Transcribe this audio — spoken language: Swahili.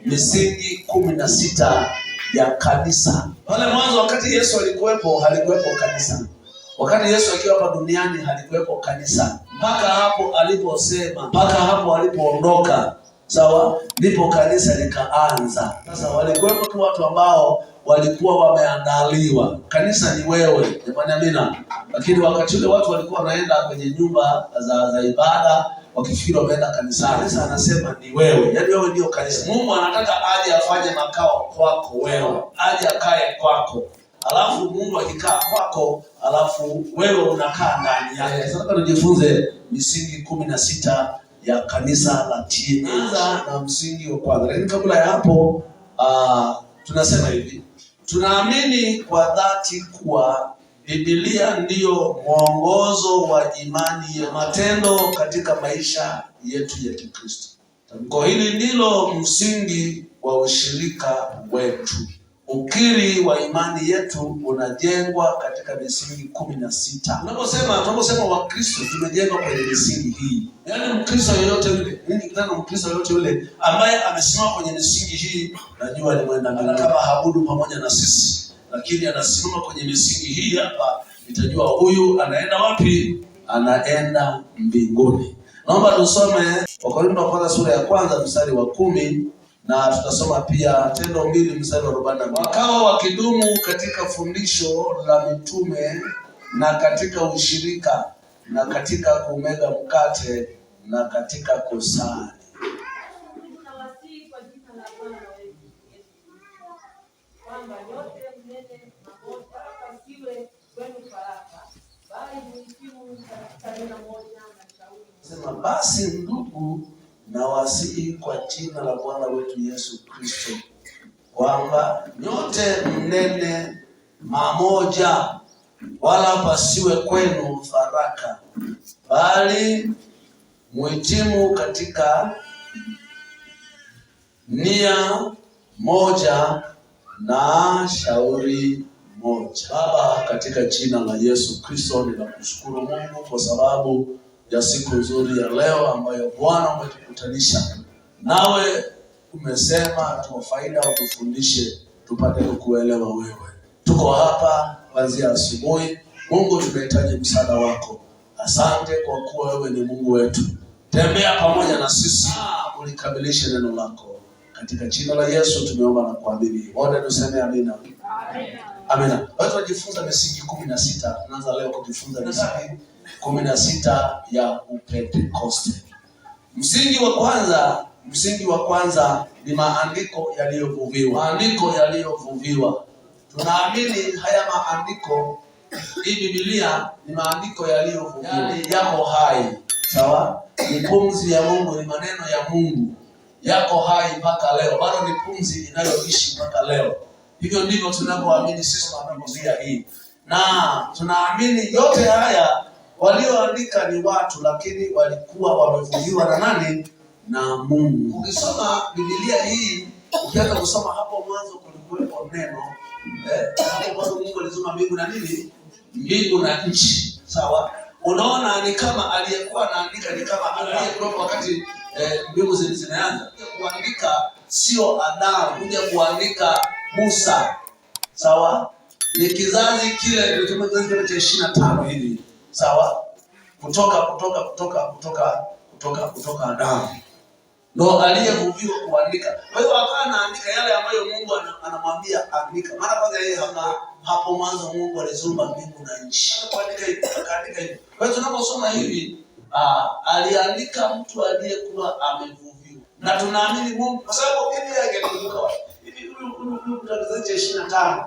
misingi 16 ya kanisa. Pale mwanzo wakati Yesu alikuwepo, halikuwepo kanisa. Wakati Yesu akiwa hapa duniani halikuwepo kanisa. Mpaka hapo aliposema, mpaka hapo alipoondoka, sawa, ndipo kanisa likaanza. Sasa walikuwepo tu watu ambao walikuwa wameandaliwa. Kanisa ni wewe, jamani, amina. Lakini wakati ule watu walikuwa wanaenda kwenye nyumba za ibada wakifikiri wameenda kanisani. Kanisa anasema ni wewe, yaani wewe ndio kanisa. Mungu anataka aje afanye makao kwako wewe, aje akae kwako. Alafu Mungu akikaa kwako, alafu wewe unakaa ndani yake. Sasa tujifunze misingi 16 ya kanisa la TNA na msingi wa kwanza. Lakini kabla ya hapo, tunasema hivi, tunaamini kwa dhati kuwa Biblia ndiyo mwongozo wa imani ya matendo katika maisha yetu ya Kikristo. Tamko hili ndilo msingi wa ushirika wetu. Ukiri wa imani yetu unajengwa katika misingi 16. Tunaposema Wakristo tumejengwa kwenye misingi hii. Yaani Mkristo yoyote yule, ambaye amesimama kwenye misingi hii, najua ni mwenda mbele. Kama haabudu pamoja na sisi, lakini anasimama kwenye misingi hii hapa, nitajua huyu anaenda wapi? Anaenda mbinguni. Naomba tusome Wakorintho wa kwanza sura ya kwanza mstari wa 10. Na tutasoma pia Tendo 2 mstari wa 40. Wakawa wakidumu katika fundisho la mitume na katika ushirika na katika kumega mkate na katika kusali. Sema basi ndugu, na wasihi kwa jina la Bwana wetu Yesu Kristo, kwamba nyote mnene mamoja, wala pasiwe kwenu faraka, bali muhitimu katika nia moja na shauri moja. Baba, katika jina la Yesu Kristo, ninakushukuru Mungu kwa sababu ya siku nzuri ya leo ambayo Bwana umetukutanisha. Nawe umesema tu faida utufundishe tupate kukuelewa wewe. Tuko hapa kuanzia asubuhi. Mungu, tunahitaji msaada wako. Asante kwa kuwa wewe ni Mungu wetu. Tembea pamoja na sisi, ulikamilishe neno lako. Katika jina la Yesu tumeomba na kuamini. Wote tuseme amina. Amina. Watu wajifunza misingi 16. Tunaanza leo kujifunza misingi 16 ya Upentekoste. Msingi wa kwanza ni maandiko yaliyovuviwa. Maandiko yaliyovuviwa. Tunaamini haya maandiko, hii Biblia ni maandiko yaliyovuviwa. Yaani yako hai. Sawa? Ni pumzi ya Mungu, ni maneno ya Mungu. Yako hai mpaka leo. Bado ni pumzi inayoishi mpaka leo. Hivyo ndivyo tunavyoamini sisi na Biblia hii. Na tunaamini yote haya walioandika ni watu, lakini walikuwa wamevuviwa na nani? Na Mungu. Ukisoma Biblia hii, ukianza kusoma hapo mwanzo kulikuwepo neno. Hapo mwanzo Mungu alizuma mbingu na nini? Mbingu na nchi. Sawa? Unaona ni kama aliyekuwa anaandika ni kama aliyekuwa wakati mbingu zinaanza. Kuandika sio Adamu, kuja kuandika Musa. Sawa? Ni kizazi kile cha 25 hivi. Sawa? Kutoka Adamu. Ndio aliyevuviwa kuandika. Kwa hiyo akawa anaandika yale ambayo Mungu anamwambia andika. Maana kwanza yeye hapo mwanzo Mungu aliziumba mbingu na nchi. Akaandika hivi. Kwa hiyo tunaposoma hivi, aliandika mtu aliyekuwa amevuviwa. Na tunaamini Mungu kwa sababu Biblia ingetukuka hivi huyu mtu 25.